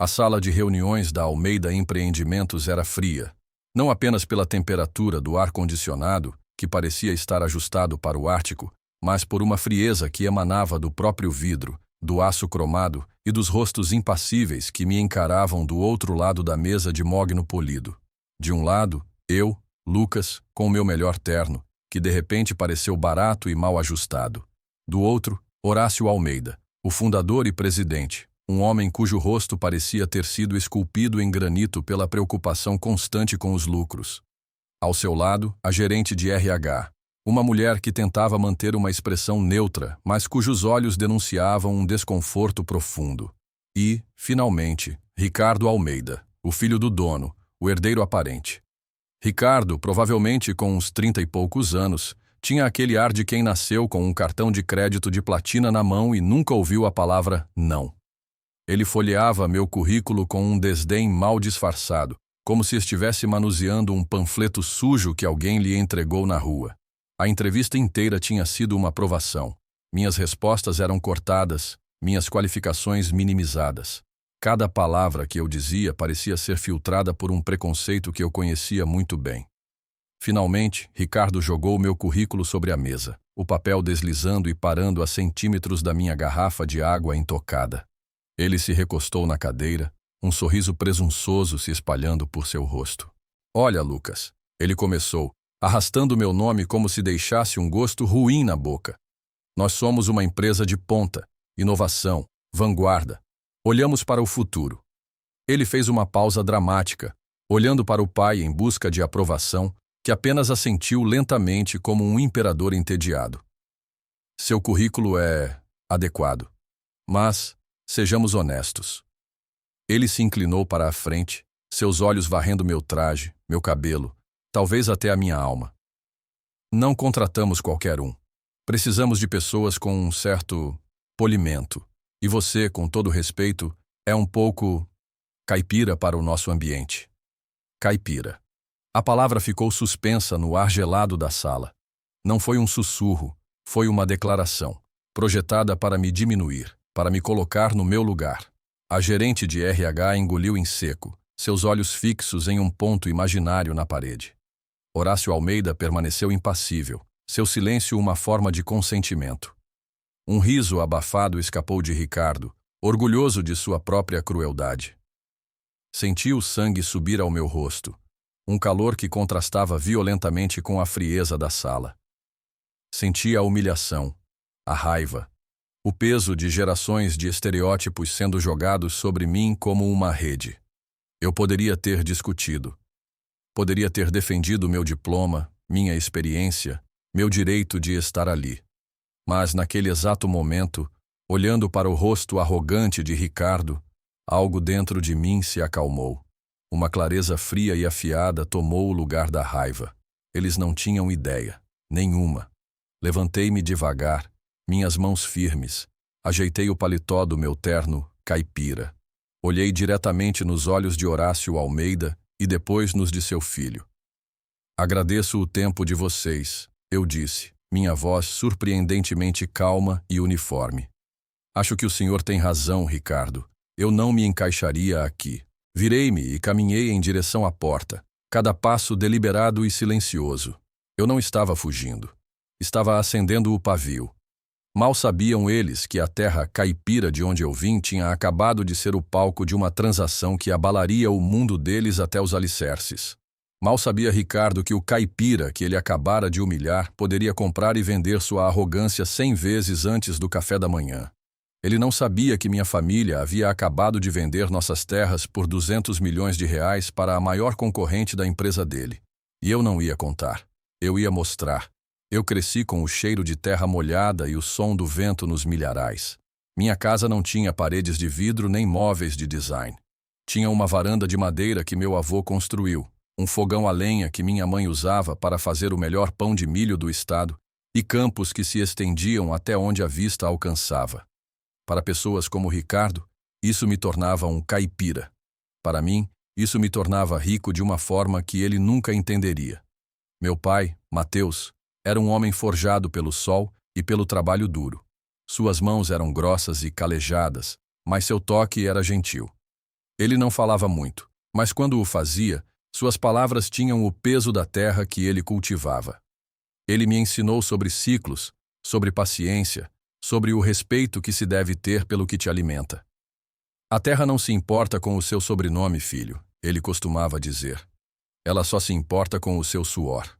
A sala de reuniões da Almeida Empreendimentos era fria, não apenas pela temperatura do ar-condicionado, que parecia estar ajustado para o Ártico, mas por uma frieza que emanava do próprio vidro, do aço cromado e dos rostos impassíveis que me encaravam do outro lado da mesa de mogno polido. De um lado, eu, Lucas, com o meu melhor terno, que de repente pareceu barato e mal ajustado. Do outro, Horácio Almeida, o fundador e presidente, um homem cujo rosto parecia ter sido esculpido em granito pela preocupação constante com os lucros. Ao seu lado, a gerente de RH, uma mulher que tentava manter uma expressão neutra, mas cujos olhos denunciavam um desconforto profundo. E, finalmente, Ricardo Almeida, o filho do dono, o herdeiro aparente. Ricardo, provavelmente com uns 30 e poucos anos, tinha aquele ar de quem nasceu com um cartão de crédito de platina na mão e nunca ouviu a palavra não. Ele folheava meu currículo com um desdém mal disfarçado, como se estivesse manuseando um panfleto sujo que alguém lhe entregou na rua. A entrevista inteira tinha sido uma provação. Minhas respostas eram cortadas, minhas qualificações minimizadas. Cada palavra que eu dizia parecia ser filtrada por um preconceito que eu conhecia muito bem. Finalmente, Ricardo jogou meu currículo sobre a mesa, o papel deslizando e parando a centímetros da minha garrafa de água intocada. Ele se recostou na cadeira, um sorriso presunçoso se espalhando por seu rosto. Olha, Lucas, ele começou, arrastando meu nome como se deixasse um gosto ruim na boca. Nós somos uma empresa de ponta, inovação, vanguarda. Olhamos para o futuro. Ele fez uma pausa dramática, olhando para o pai em busca de aprovação, que apenas assentiu lentamente como um imperador entediado. Seu currículo é adequado, mas sejamos honestos. Ele se inclinou para a frente, seus olhos varrendo meu traje, meu cabelo, talvez até a minha alma. Não contratamos qualquer um. Precisamos de pessoas com um certo polimento. E você, com todo respeito, é um pouco caipira para o nosso ambiente. Caipira. A palavra ficou suspensa no ar gelado da sala. Não foi um sussurro, foi uma declaração, projetada para me diminuir, para me colocar no meu lugar. A gerente de RH engoliu em seco, seus olhos fixos em um ponto imaginário na parede. Horácio Almeida permaneceu impassível, seu silêncio uma forma de consentimento. Um riso abafado escapou de Ricardo, orgulhoso de sua própria crueldade. Senti o sangue subir ao meu rosto, um calor que contrastava violentamente com a frieza da sala. Senti a humilhação, a raiva, o peso de gerações de estereótipos sendo jogados sobre mim como uma rede. Eu poderia ter discutido. Poderia ter defendido meu diploma, minha experiência, meu direito de estar ali. Mas naquele exato momento, olhando para o rosto arrogante de Ricardo, algo dentro de mim se acalmou. Uma clareza fria e afiada tomou o lugar da raiva. Eles não tinham ideia, nenhuma. Levantei-me devagar, minhas mãos firmes. Ajeitei o paletó do meu terno caipira. Olhei diretamente nos olhos de Horácio Almeida e depois nos de seu filho. Agradeço o tempo de vocês, eu disse, minha voz surpreendentemente calma e uniforme. Acho que o senhor tem razão, Ricardo. Eu não me encaixaria aqui. Virei-me e caminhei em direção à porta, cada passo deliberado e silencioso. Eu não estava fugindo. Estava acendendo o pavio. Mal sabiam eles que a terra caipira de onde eu vim tinha acabado de ser o palco de uma transação que abalaria o mundo deles até os alicerces. Mal sabia Ricardo que o caipira que ele acabara de humilhar poderia comprar e vender sua arrogância 100 vezes antes do café da manhã. Ele não sabia que minha família havia acabado de vender nossas terras por 200 milhões de reais para a maior concorrente da empresa dele. E eu não ia contar. Eu ia mostrar. Eu cresci com o cheiro de terra molhada e o som do vento nos milharais. Minha casa não tinha paredes de vidro nem móveis de design. Tinha uma varanda de madeira que meu avô construiu, um fogão a lenha que minha mãe usava para fazer o melhor pão de milho do estado e campos que se estendiam até onde a vista alcançava. Para pessoas como Ricardo, isso me tornava um caipira. Para mim, isso me tornava rico de uma forma que ele nunca entenderia. Meu pai, Mateus, era um homem forjado pelo sol e pelo trabalho duro. Suas mãos eram grossas e calejadas, mas seu toque era gentil. Ele não falava muito, mas quando o fazia, suas palavras tinham o peso da terra que ele cultivava. Ele me ensinou sobre ciclos, sobre paciência, sobre o respeito que se deve ter pelo que te alimenta. A terra não se importa com o seu sobrenome, filho, ele costumava dizer. Ela só se importa com o seu suor.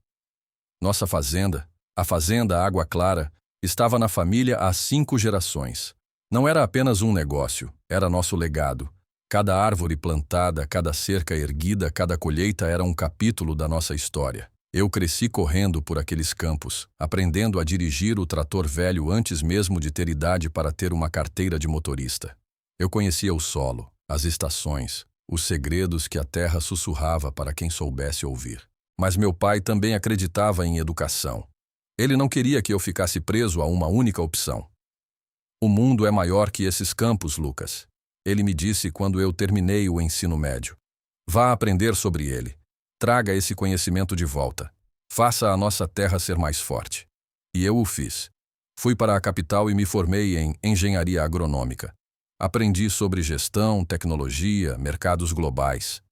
Nossa fazenda, a fazenda Água Clara, estava na família há 5 gerações. Não era apenas um negócio, era nosso legado. Cada árvore plantada, cada cerca erguida, cada colheita era um capítulo da nossa história. Eu cresci correndo por aqueles campos, aprendendo a dirigir o trator velho antes mesmo de ter idade para ter uma carteira de motorista. Eu conhecia o solo, as estações, os segredos que a terra sussurrava para quem soubesse ouvir. Mas meu pai também acreditava em educação. Ele não queria que eu ficasse preso a uma única opção. O mundo é maior que esses campos, Lucas. Ele me disse quando eu terminei o ensino médio. Vá aprender sobre ele. Traga esse conhecimento de volta. Faça a nossa terra ser mais forte. E eu o fiz. Fui para a capital e me formei em engenharia agronômica. Aprendi sobre gestão, tecnologia, mercados globais.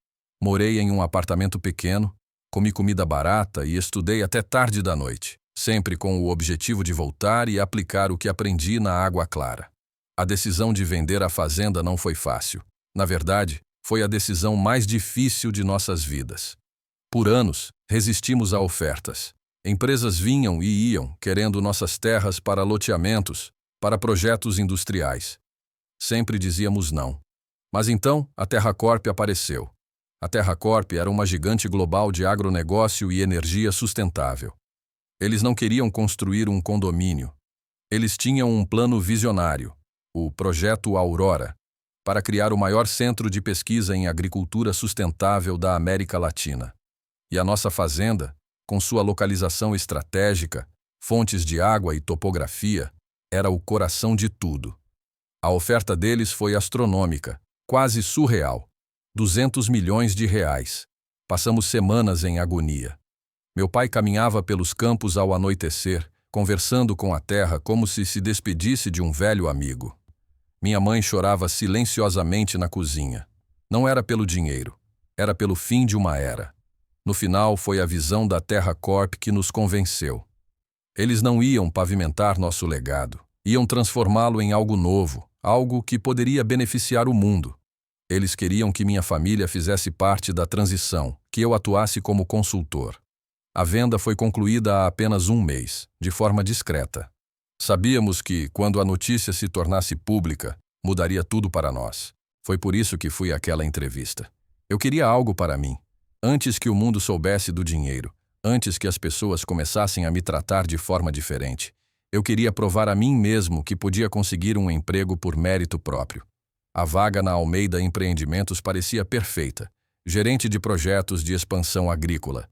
Morei em um apartamento pequeno, comi comida barata e estudei até tarde da noite, sempre com o objetivo de voltar e aplicar o que aprendi na Água Clara. A decisão de vender a fazenda não foi fácil. Na verdade, foi a decisão mais difícil de nossas vidas. Por anos, resistimos a ofertas. Empresas vinham e iam, querendo nossas terras para loteamentos, para projetos industriais. Sempre dizíamos não. Mas então, a TerraCorp apareceu. A TerraCorp era uma gigante global de agronegócio e energia sustentável. Eles não queriam construir um condomínio. Eles tinham um plano visionário, o Projeto Aurora, para criar o maior centro de pesquisa em agricultura sustentável da América Latina. E a nossa fazenda, com sua localização estratégica, fontes de água e topografia, era o coração de tudo. A oferta deles foi astronômica, quase surreal. 200 milhões de reais. Passamos semanas em agonia. Meu pai caminhava pelos campos ao anoitecer, conversando com a terra como se despedisse de um velho amigo. Minha mãe chorava silenciosamente na cozinha. Não era pelo dinheiro, era pelo fim de uma era. No final, foi a visão da TerraCorp que nos convenceu. Eles não iam pavimentar nosso legado, iam transformá-lo em algo novo, algo que poderia beneficiar o mundo. Eles queriam que minha família fizesse parte da transição, que eu atuasse como consultor. A venda foi concluída há apenas 1 mês, de forma discreta. Sabíamos que, quando a notícia se tornasse pública, mudaria tudo para nós. Foi por isso que fui àquela entrevista. Eu queria algo para mim. Antes que o mundo soubesse do dinheiro, antes que as pessoas começassem a me tratar de forma diferente, eu queria provar a mim mesmo que podia conseguir um emprego por mérito próprio. A vaga na Almeida Empreendimentos parecia perfeita, gerente de projetos de expansão agrícola.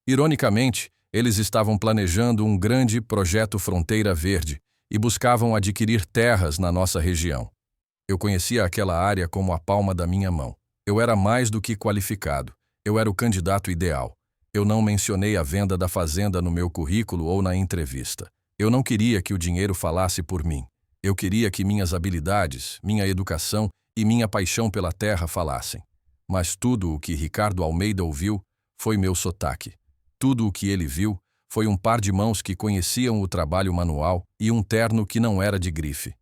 Ironicamente, eles estavam planejando um grande projeto Fronteira Verde e buscavam adquirir terras na nossa região. Eu conhecia aquela área como a palma da minha mão. Eu era mais do que qualificado. Eu era o candidato ideal. Eu não mencionei a venda da fazenda no meu currículo ou na entrevista. Eu não queria que o dinheiro falasse por mim. Eu queria que minhas habilidades, minha educação e minha paixão pela terra falassem. Mas tudo o que Ricardo Almeida ouviu foi meu sotaque. Tudo o que ele viu foi um par de mãos que conheciam o trabalho manual e um terno que não era de grife.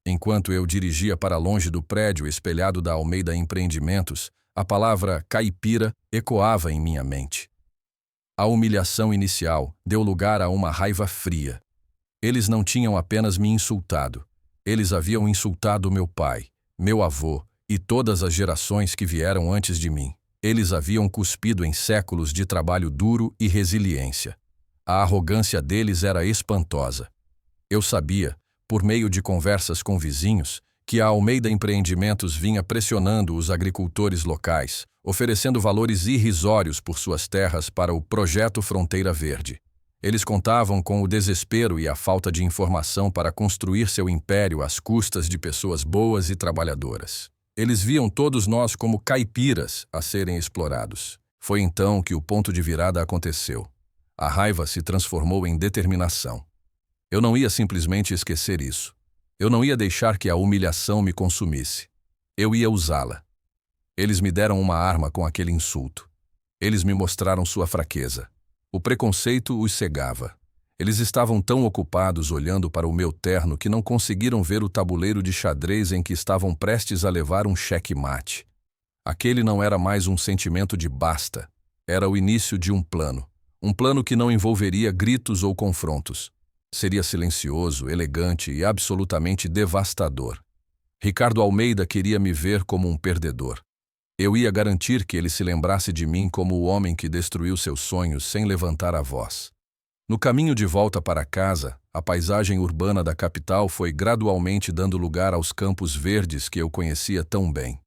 Enquanto eu dirigia para longe do prédio espelhado da Almeida Empreendimentos, a palavra caipira ecoava em minha mente. A humilhação inicial deu lugar a uma raiva fria. Eles não tinham apenas me insultado. Eles haviam insultado meu pai, meu avô e todas as gerações que vieram antes de mim. Eles haviam cuspido em séculos de trabalho duro e resiliência. A arrogância deles era espantosa. Eu sabia, por meio de conversas com vizinhos, que a Almeida Empreendimentos vinha pressionando os agricultores locais, oferecendo valores irrisórios por suas terras para o Projeto Fronteira Verde. Eles contavam com o desespero e a falta de informação para construir seu império às custas de pessoas boas e trabalhadoras. Eles viam todos nós como caipiras a serem explorados. Foi então que o ponto de virada aconteceu. A raiva se transformou em determinação. Eu não ia simplesmente esquecer isso. Eu não ia deixar que a humilhação me consumisse. Eu ia usá-la. Eles me deram uma arma com aquele insulto. Eles me mostraram sua fraqueza. O preconceito os cegava. Eles estavam tão ocupados olhando para o meu terno que não conseguiram ver o tabuleiro de xadrez em que estavam prestes a levar um xeque-mate. Aquele não era mais um sentimento de basta. Era o início de um plano. Um plano que não envolveria gritos ou confrontos. Seria silencioso, elegante e absolutamente devastador. Ricardo Almeida queria me ver como um perdedor. Eu ia garantir que ele se lembrasse de mim como o homem que destruiu seus sonhos sem levantar a voz. No caminho de volta para casa, a paisagem urbana da capital foi gradualmente dando lugar aos campos verdes que eu conhecia tão bem.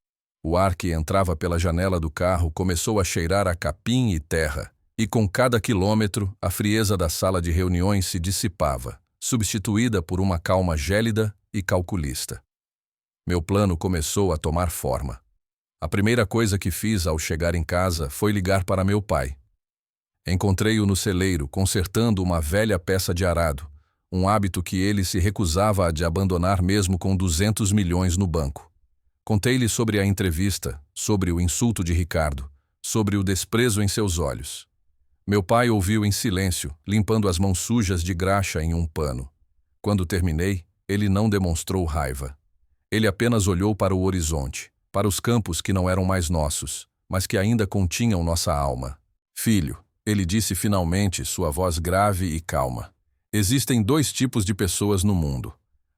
O ar que entrava pela janela do carro começou a cheirar a capim e terra, e com cada quilômetro, a frieza da sala de reuniões se dissipava, substituída por uma calma gélida e calculista. Meu plano começou a tomar forma. A primeira coisa que fiz ao chegar em casa foi ligar para meu pai. Encontrei-o no celeiro, consertando uma velha peça de arado, um hábito que ele se recusava a abandonar mesmo com 200 milhões no banco. Contei-lhe sobre a entrevista, sobre o insulto de Ricardo, sobre o desprezo em seus olhos. Meu pai ouviu em silêncio, limpando as mãos sujas de graxa em um pano. Quando terminei, ele não demonstrou raiva. Ele apenas olhou para o horizonte, para os campos que não eram mais nossos, mas que ainda continham nossa alma. Filho, ele disse finalmente, sua voz grave e calma. Existem dois tipos de pessoas no mundo.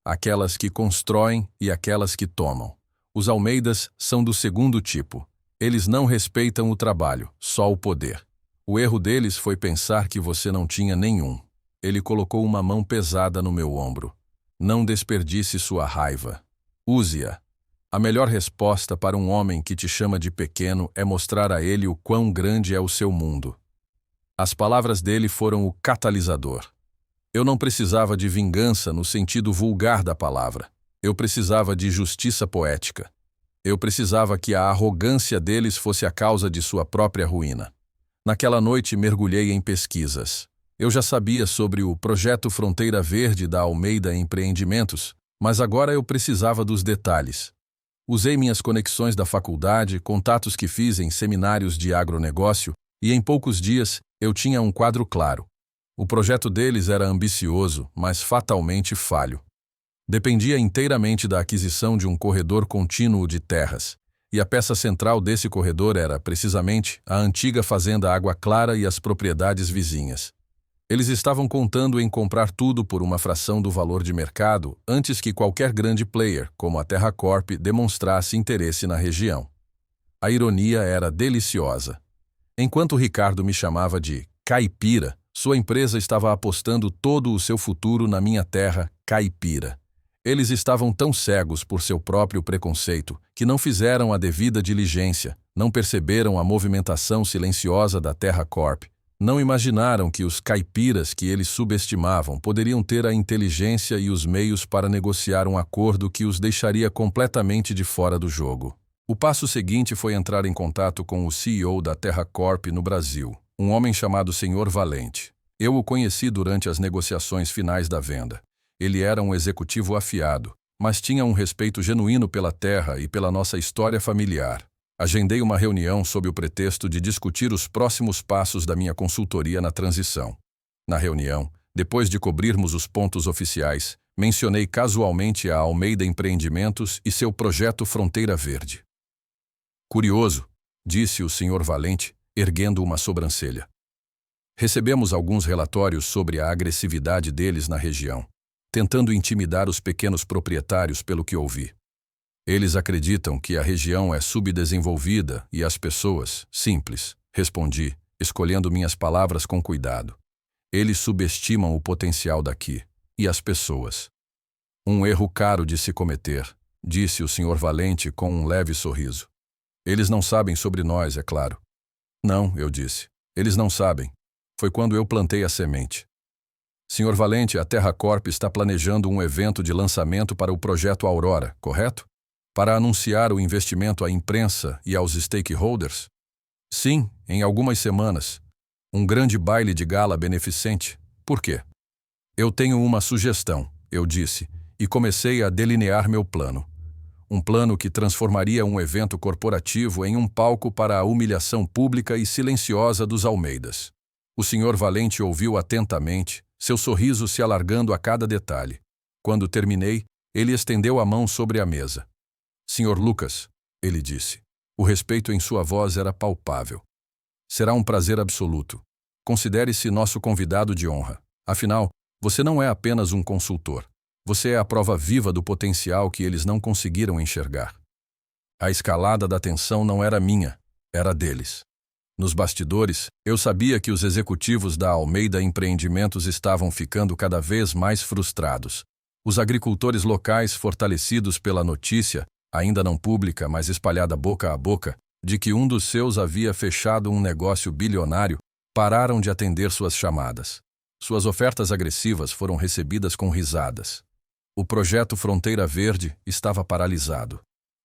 Aquelas que constroem e aquelas que tomam. Os Almeidas são do segundo tipo. Eles não respeitam o trabalho, só o poder. O erro deles foi pensar que você não tinha nenhum. Ele colocou uma mão pesada no meu ombro. Não desperdice sua raiva. Use-a. A melhor resposta para um homem que te chama de pequeno é mostrar a ele o quão grande é o seu mundo. As palavras dele foram o catalisador. Eu não precisava de vingança no sentido vulgar da palavra. Eu precisava de justiça poética. Eu precisava que a arrogância deles fosse a causa de sua própria ruína. Naquela noite mergulhei em pesquisas. Eu já sabia sobre o projeto Fronteira Verde da Almeida Empreendimentos, mas agora eu precisava dos detalhes. Usei minhas conexões da faculdade, contatos que fiz em seminários de agronegócio, e em poucos dias eu tinha um quadro claro. O projeto deles era ambicioso, mas fatalmente falho. Dependia inteiramente da aquisição de um corredor contínuo de terras, e a peça central desse corredor era, precisamente, a antiga fazenda Água Clara e as propriedades vizinhas. Eles estavam contando em comprar tudo por uma fração do valor de mercado antes que qualquer grande player, como a Terra Corp, demonstrasse interesse na região. A ironia era deliciosa. Enquanto Ricardo me chamava de caipira, sua empresa estava apostando todo o seu futuro na minha terra caipira. Eles estavam tão cegos por seu próprio preconceito que não fizeram a devida diligência, não perceberam a movimentação silenciosa da Terra Corp, não imaginaram que os caipiras que eles subestimavam poderiam ter a inteligência e os meios para negociar um acordo que os deixaria completamente de fora do jogo. O passo seguinte foi entrar em contato com o CEO da Terra Corp no Brasil, um homem chamado Sr. Valente. Eu o conheci durante as negociações finais da venda. Ele era um executivo afiado, mas tinha um respeito genuíno pela terra e pela nossa história familiar. Agendei uma reunião sob o pretexto de discutir os próximos passos da minha consultoria na transição. Na reunião, depois de cobrirmos os pontos oficiais, mencionei casualmente a Almeida Empreendimentos e seu projeto Fronteira Verde. Curioso, disse o Sr. Valente, erguendo uma sobrancelha. Recebemos alguns relatórios sobre a agressividade deles na região, tentando intimidar os pequenos proprietários pelo que ouvi. Eles acreditam que a região é subdesenvolvida e as pessoas, simples, respondi, escolhendo minhas palavras com cuidado. Eles subestimam o potencial daqui, e as pessoas. Um erro caro de se cometer, disse o Sr. Valente com um leve sorriso. Eles não sabem sobre nós, é claro. Não, eu disse. Eles não sabem. Foi quando eu plantei a semente. Sr. Valente, a Terra Corp está planejando um evento de lançamento para o projeto Aurora, correto? Para anunciar o investimento à imprensa e aos stakeholders? Sim, em algumas semanas. Um grande baile de gala beneficente. Por quê? Eu tenho uma sugestão, eu disse, e comecei a delinear meu plano. um plano que transformaria um evento corporativo em um palco para a humilhação pública e silenciosa dos Almeidas. O Sr. Valente ouviu atentamente, seu sorriso se alargando a cada detalhe. Quando terminei, ele estendeu a mão sobre a mesa. Sr. Lucas, ele disse. O respeito em sua voz era palpável. Será um prazer absoluto. Considere-se nosso convidado de honra. Afinal, você não é apenas um consultor. Você é a prova viva do potencial que eles não conseguiram enxergar. A escalada da tensão não era minha, era deles. Nos bastidores, eu sabia que os executivos da Almeida Empreendimentos estavam ficando cada vez mais frustrados. Os agricultores locais, fortalecidos pela notícia, ainda não pública, mas espalhada boca a boca, de que um dos seus havia fechado um negócio bilionário, pararam de atender suas chamadas. Suas ofertas agressivas foram recebidas com risadas. O projeto Fronteira Verde estava paralisado.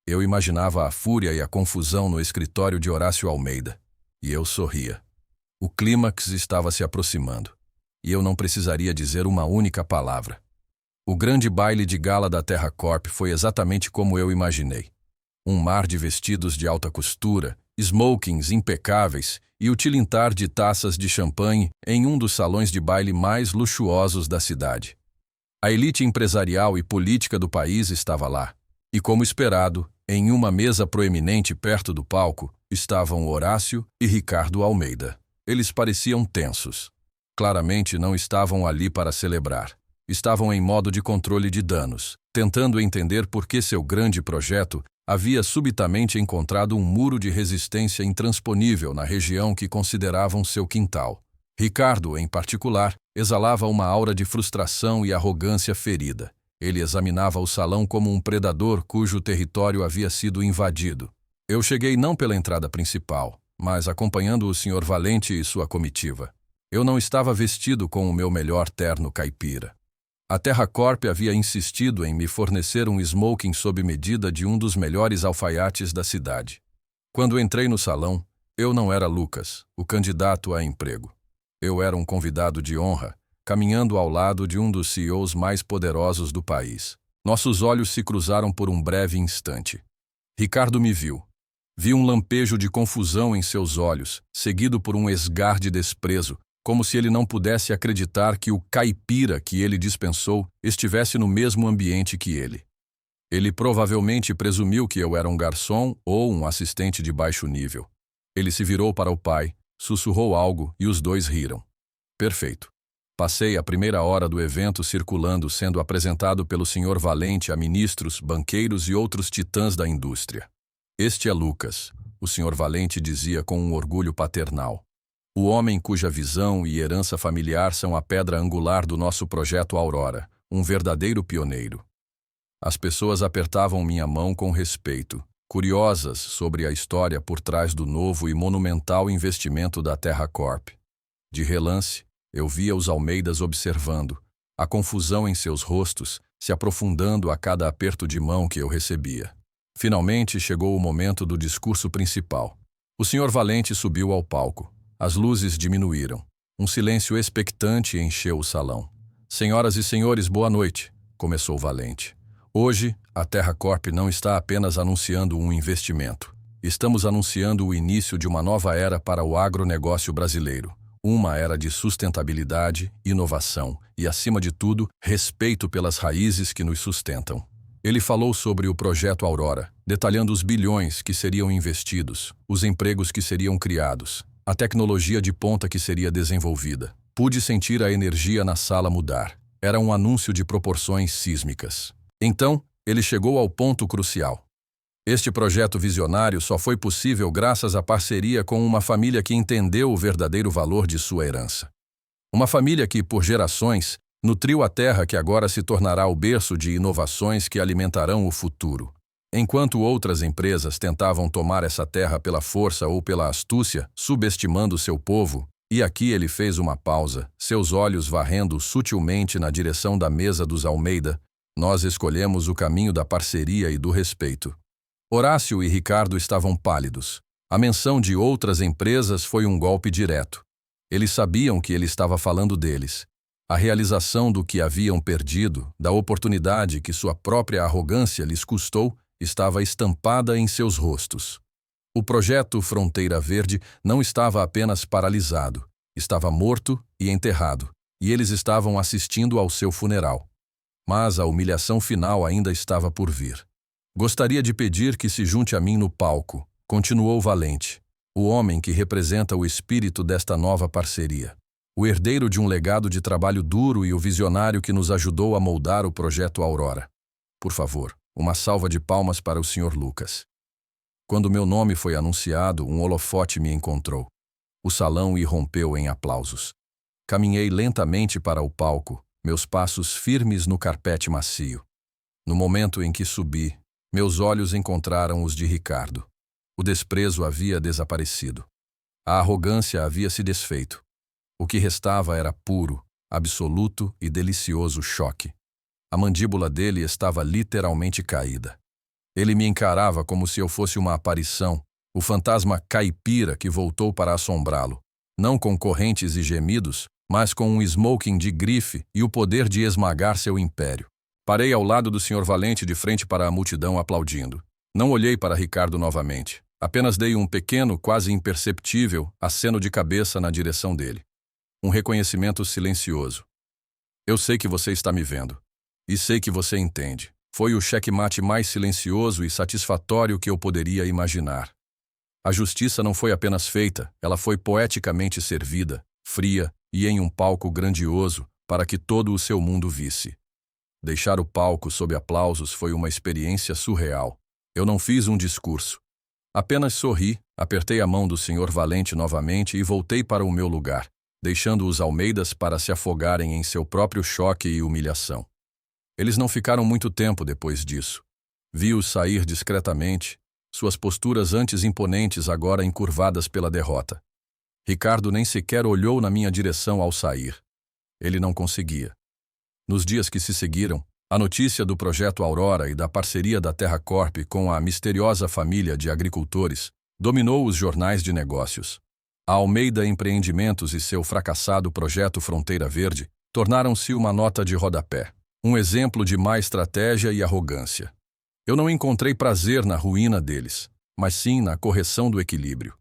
Eu imaginava a fúria e a confusão no escritório de Horácio Almeida. E eu sorria. O clímax estava se aproximando. E eu não precisaria dizer uma única palavra. O grande baile de gala da Terra Corp foi exatamente como eu imaginei. Um mar de vestidos de alta costura, smokings impecáveis e o tilintar de taças de champanhe em um dos salões de baile mais luxuosos da cidade. A elite empresarial e política do país estava lá. E, como esperado, em uma mesa proeminente perto do palco, estavam Horácio e Ricardo Almeida. Eles pareciam tensos. Claramente não estavam ali para celebrar. Estavam em modo de controle de danos, tentando entender por que seu grande projeto havia subitamente encontrado um muro de resistência intransponível na região que consideravam seu quintal. Ricardo, em particular, exalava uma aura de frustração e arrogância ferida. Ele examinava o salão como um predador cujo território havia sido invadido. Eu cheguei não pela entrada principal, mas acompanhando o Sr. Valente e sua comitiva. Eu não estava vestido com o meu melhor terno caipira. A Terra Corp havia insistido em me fornecer um smoking sob medida de um dos melhores alfaiates da cidade. Quando entrei no salão, eu não era Lucas, o candidato a emprego. Eu era um convidado de honra, caminhando ao lado de um dos CEOs mais poderosos do país. Nossos olhos se cruzaram por um breve instante. Ricardo me viu. Vi um lampejo de confusão em seus olhos, seguido por um esgar de desprezo, como se ele não pudesse acreditar que o caipira que ele dispensou estivesse no mesmo ambiente que ele. Ele provavelmente presumiu que eu era um garçom ou um assistente de baixo nível. Ele se virou para o pai, sussurrou algo e os dois riram. Perfeito. Passei a primeira hora do evento circulando, sendo apresentado pelo Sr. Valente a ministros, banqueiros e outros titãs da indústria. Este é Lucas, o Sr. Valente dizia com um orgulho paternal. O homem cuja visão e herança familiar são a pedra angular do nosso projeto Aurora, um verdadeiro pioneiro. As pessoas apertavam minha mão com respeito, curiosas sobre a história por trás do novo e monumental investimento da Terra Corp. De relance, eu via os Almeidas observando, a confusão em seus rostos se aprofundando a cada aperto de mão que eu recebia. Finalmente chegou o momento do discurso principal. O Sr. Valente subiu ao palco. As luzes diminuíram. Um silêncio expectante encheu o salão. Senhoras e senhores, boa noite, começou Valente. Hoje, a Terra Corp não está apenas anunciando um investimento. Estamos anunciando o início de uma nova era para o agronegócio brasileiro. Uma era de sustentabilidade, inovação e, acima de tudo, respeito pelas raízes que nos sustentam. Ele falou sobre o projeto Aurora, detalhando os bilhões que seriam investidos, os empregos que seriam criados, a tecnologia de ponta que seria desenvolvida. Pude sentir a energia na sala mudar. Era um anúncio de proporções sísmicas. Então, ele chegou ao ponto crucial. Este projeto visionário só foi possível graças à parceria com uma família que entendeu o verdadeiro valor de sua herança. Uma família que, por gerações, nutriu a terra que agora se tornará o berço de inovações que alimentarão o futuro. Enquanto outras empresas tentavam tomar essa terra pela força ou pela astúcia, subestimando seu povo, e aqui ele fez uma pausa, seus olhos varrendo sutilmente na direção da mesa dos Almeida, nós escolhemos o caminho da parceria e do respeito. Horácio e Ricardo estavam pálidos. A menção de outras empresas foi um golpe direto. Eles sabiam que ele estava falando deles. A realização do que haviam perdido, da oportunidade que sua própria arrogância lhes custou, estava estampada em seus rostos. O projeto Fronteira Verde não estava apenas paralisado, estava morto e enterrado, e eles estavam assistindo ao seu funeral. Mas a humilhação final ainda estava por vir. Gostaria de pedir que se junte a mim no palco, continuou Valente, o homem que representa o espírito desta nova parceria. O herdeiro de um legado de trabalho duro e o visionário que nos ajudou a moldar o projeto Aurora. Por favor, uma salva de palmas para o Sr. Lucas. Quando meu nome foi anunciado, um holofote me encontrou. O salão irrompeu em aplausos. Caminhei lentamente para o palco, meus passos firmes no carpete macio. No momento em que subi, meus olhos encontraram os de Ricardo. O desprezo havia desaparecido. A arrogância havia se desfeito. O que restava era puro, absoluto e delicioso choque. A mandíbula dele estava literalmente caída. Ele me encarava como se eu fosse uma aparição, o fantasma caipira que voltou para assombrá-lo, não com correntes e gemidos, mas com um smoking de grife e o poder de esmagar seu império. Parei ao lado do Sr. Valente de frente para a multidão aplaudindo. Não olhei para Ricardo novamente. Apenas dei um pequeno, quase imperceptível, aceno de cabeça na direção dele. Um reconhecimento silencioso. Eu sei que você está me vendo. E sei que você entende. Foi o checkmate mais silencioso e satisfatório que eu poderia imaginar. A justiça não foi apenas feita, ela foi poeticamente servida, fria e em um palco grandioso, para que todo o seu mundo visse. Deixar o palco sob aplausos foi uma experiência surreal. Eu não fiz um discurso. Apenas sorri, apertei a mão do Sr. Valente novamente e voltei para o meu lugar, deixando os Almeidas para se afogarem em seu próprio choque e humilhação. Eles não ficaram muito tempo depois disso. Vi-os sair discretamente, suas posturas antes imponentes agora encurvadas pela derrota. Ricardo nem sequer olhou na minha direção ao sair. Ele não conseguia. Nos dias que se seguiram, a notícia do projeto Aurora e da parceria da Terra Corp com a misteriosa família de agricultores dominou os jornais de negócios. A Almeida Empreendimentos e seu fracassado projeto Fronteira Verde tornaram-se uma nota de rodapé, um exemplo de má estratégia e arrogância. Eu não encontrei prazer na ruína deles, mas sim na correção do equilíbrio.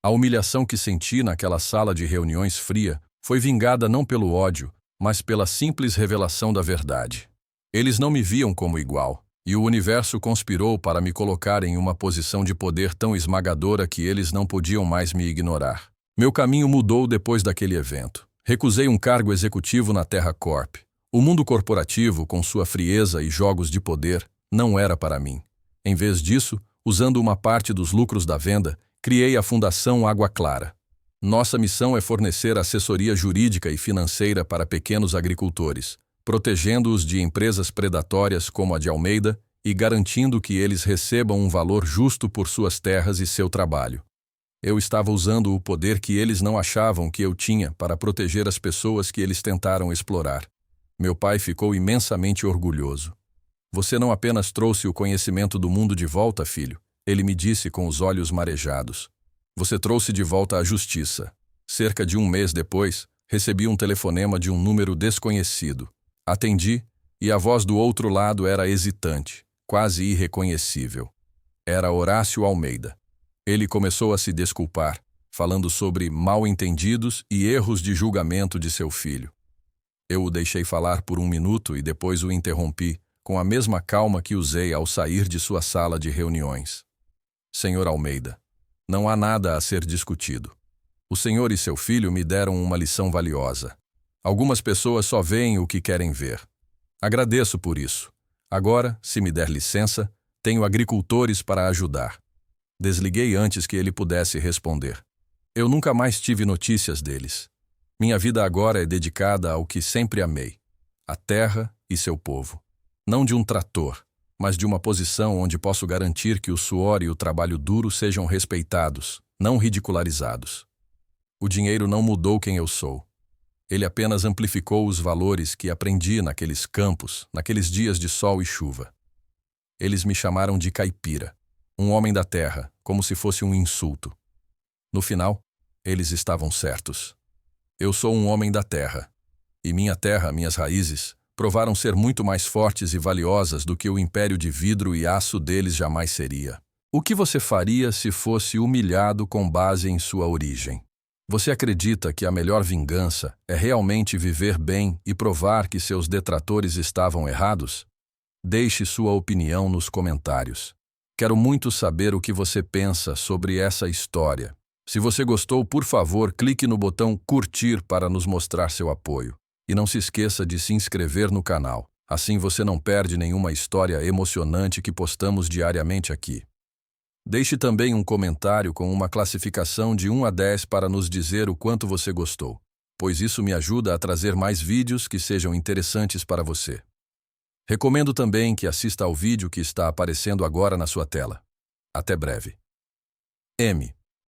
A humilhação que senti naquela sala de reuniões fria foi vingada não pelo ódio, mas pela simples revelação da verdade. Eles não me viam como igual, e o universo conspirou para me colocar em uma posição de poder tão esmagadora que eles não podiam mais me ignorar. Meu caminho mudou depois daquele evento. Recusei um cargo executivo na Terra Corp. O mundo corporativo, com sua frieza e jogos de poder, não era para mim. Em vez disso, usando uma parte dos lucros da venda, criei a Fundação Água Clara. Nossa missão é fornecer assessoria jurídica e financeira para pequenos agricultores, protegendo-os de empresas predatórias como a de Almeida e garantindo que eles recebam um valor justo por suas terras e seu trabalho. Eu estava usando o poder que eles não achavam que eu tinha para proteger as pessoas que eles tentaram explorar. Meu pai ficou imensamente orgulhoso. Você não apenas trouxe o conhecimento do mundo de volta, filho, ele me disse com os olhos marejados. Você trouxe de volta a justiça. Cerca de um mês depois, recebi um telefonema de um número desconhecido. Atendi, e a voz do outro lado era hesitante, quase irreconhecível. Era Horácio Almeida. Ele começou a se desculpar, falando sobre mal-entendidos e erros de julgamento de seu filho. Eu o deixei falar por um minuto e depois o interrompi, com a mesma calma que usei ao sair de sua sala de reuniões. Senhor Almeida, não há nada a ser discutido. O senhor e seu filho me deram uma lição valiosa. Algumas pessoas só veem o que querem ver. Agradeço por isso. Agora, se me der licença, tenho agricultores para ajudar. Desliguei antes que ele pudesse responder. Eu nunca mais tive notícias deles. Minha vida agora é dedicada ao que sempre amei, a terra e seu povo. Não de um trator, mas de uma posição onde posso garantir que o suor e o trabalho duro sejam respeitados, não ridicularizados. O dinheiro não mudou quem eu sou. Ele apenas amplificou os valores que aprendi naqueles campos, naqueles dias de sol e chuva. Eles me chamaram de caipira, um homem da terra, como se fosse um insulto. No final, eles estavam certos. Eu sou um homem da terra, e minha terra, minhas raízes, provaram ser muito mais fortes e valiosas do que o império de vidro e aço deles jamais seria. O que você faria se fosse humilhado com base em sua origem? Você acredita que a melhor vingança é realmente viver bem e provar que seus detratores estavam errados? Deixe sua opinião nos comentários. Quero muito saber o que você pensa sobre essa história. Se você gostou, por favor, clique no botão curtir para nos mostrar seu apoio. E não se esqueça de se inscrever no canal. Assim você não perde nenhuma história emocionante que postamos diariamente aqui. Deixe também um comentário com uma classificação de 1 a 10 para nos dizer o quanto você gostou, pois isso me ajuda a trazer mais vídeos que sejam interessantes para você. Recomendo também que assista ao vídeo que está aparecendo agora na sua tela. Até breve. M.